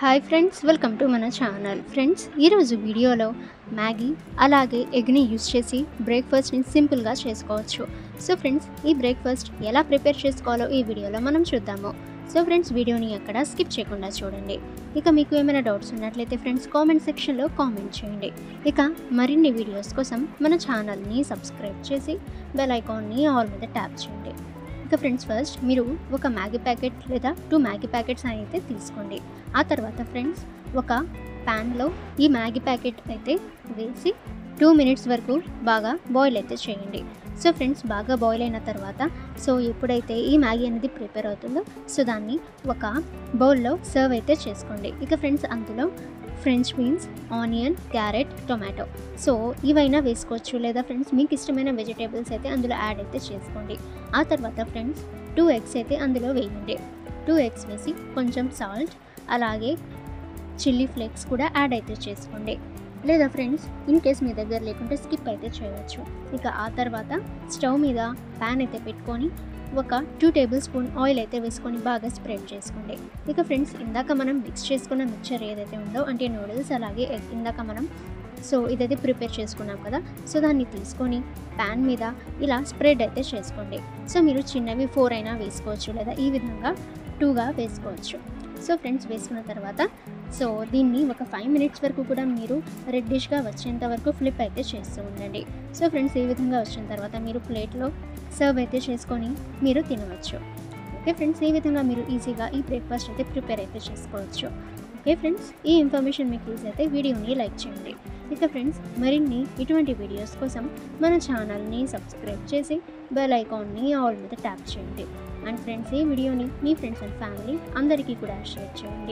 Hi friends, welcome to మన channel. Friends, ఈరోజు వీడియోలో మ్యాగీ అలాగే ఎగ్ని యూస్ చేసి బ్రేక్ఫాస్ట్ని సింపుల్గా చేసుకోవచ్చు. సో ఫ్రెండ్స్, ఈ బ్రేక్ఫాస్ట్ ఎలా ప్రిపేర్ చేసుకోవాలో ఈ వీడియోలో మనం చూద్దాము. సో ఫ్రెండ్స్, వీడియోని ఎక్కడ స్కిప్ చేయకుండా చూడండి. ఇక మీకు ఏమైనా డౌట్స్ ఉన్నట్లయితే ఫ్రెండ్స్ కామెంట్ సెక్షన్లో కామెంట్ చేయండి. ఇక మరిన్ని వీడియోస్ కోసం మన ఛానల్ని సబ్స్క్రైబ్ చేసి బెల్ ఐకాన్ని ఆల్ మీద ట్యాప్ చేయండి. ఇక ఫ్రెండ్స్, ఫస్ట్ మీరు ఒక మ్యాగీ ప్యాకెట్ లేదా 2 మ్యాగీ ప్యాకెట్స్ అయితే తీసుకోండి. ఆ తర్వాత ఫ్రెండ్స్, ఒక ప్యాన్లో ఈ మ్యాగీ ప్యాకెట్ అయితే వేసి 2 మినిట్స్ వరకు బాగా బాయిల్ అయితే చేయండి. సో ఫ్రెండ్స్, బాగా బాయిల్ అయిన తర్వాత ఎప్పుడైతే ఈ మ్యాగీ అనేది ప్రిపేర్ అవుతుందో దాన్ని ఒక బౌల్లో సర్వ్ అయితే చేసుకోండి. ఇక ఫ్రెండ్స్, అందులో French beans, onion, carrot, tomato ఇవైనా వేసుకోవచ్చు, లేదా ఫ్రెండ్స్ మీకు ఇష్టమైన వెజిటేబుల్స్ అయితే అందులో యాడ్ అయితే చేసుకోండి. ఆ తర్వాత ఫ్రెండ్స్ 2 ఎగ్స్ అయితే అందులో వేయండి. 2 ఎగ్స్ వేసి కొంచెం సాల్ట్ అలాగే చిల్లీ ఫ్లేక్స్ కూడా యాడ్ అయితే చేసుకోండి. లేదా ఫ్రెండ్స్, ఇన్ కేస్ మీ దగ్గర లేకుంటే స్కిప్ అయితే చేయవచ్చు. ఇక ఆ తర్వాత స్టవ్ మీద ప్యాన్ అయితే పెట్టుకొని ఒక 2 టేబుల్ స్పూన్ ఆయిల్ అయితే వేసుకొని బాగా స్ప్రెడ్ చేసుకోండి. ఇక ఫ్రెండ్స్, ఇందాక మనం మిక్స్ చేసుకున్న మిక్చర్ ఏదైతే ఉందో అంటే నూడిల్స్ అలాగే ఎగ్ ఇందాక మనం ఇదైతే ప్రిపేర్ చేసుకున్నాం కదా, దాన్ని తీసుకొని ప్యాన్ మీద ఇలా స్ప్రెడ్ అయితే చేసుకోండి. మీరు చిన్నవి 4 అయినా వేసుకోవచ్చు, లేదా ఈ విధంగా 2గా వేసుకోవచ్చు. ఫ్రెండ్స్, వేసుకున్న తర్వాత దీన్ని ఒక 5 మినిట్స్ వరకు కూడా మీరు రెడ్డిష్గా వచ్చేంత వరకు ఫ్లిప్ అయితే చేస్తూ ఉండండి. ఫ్రెండ్స్, ఈ విధంగా వచ్చిన తర్వాత మీరు ప్లేట్లో సర్వ్ అయితే చేసుకొని మీరు తినవచ్చు. ఓకే ఫ్రెండ్స్, ఈ విధంగా మీరు ఈజీగా ఈ బ్రేక్ఫాస్ట్ అయితే ప్రిపేర్ అయితే చేసుకోవచ్చు. ఓకే ఫ్రెండ్స్, ఈ ఇన్ఫర్మేషన్ మీకు యూజ్ అయితే వీడియోని లైక్ చేయండి. ఇక ఫ్రెండ్స్, మరిన్ని ఇటువంటి వీడియోస్ కోసం మన ఛానల్ని సబ్స్క్రైబ్ చేసి బెల్ ఐకాన్ని ఆల్ మీద ట్యాప్ చేయండి. అండ్ ఫ్రెండ్స్, ఈ వీడియోని మీ ఫ్రెండ్స్ అండ్ ఫ్యామిలీ అందరికీ కూడా షేర్ చేయండి.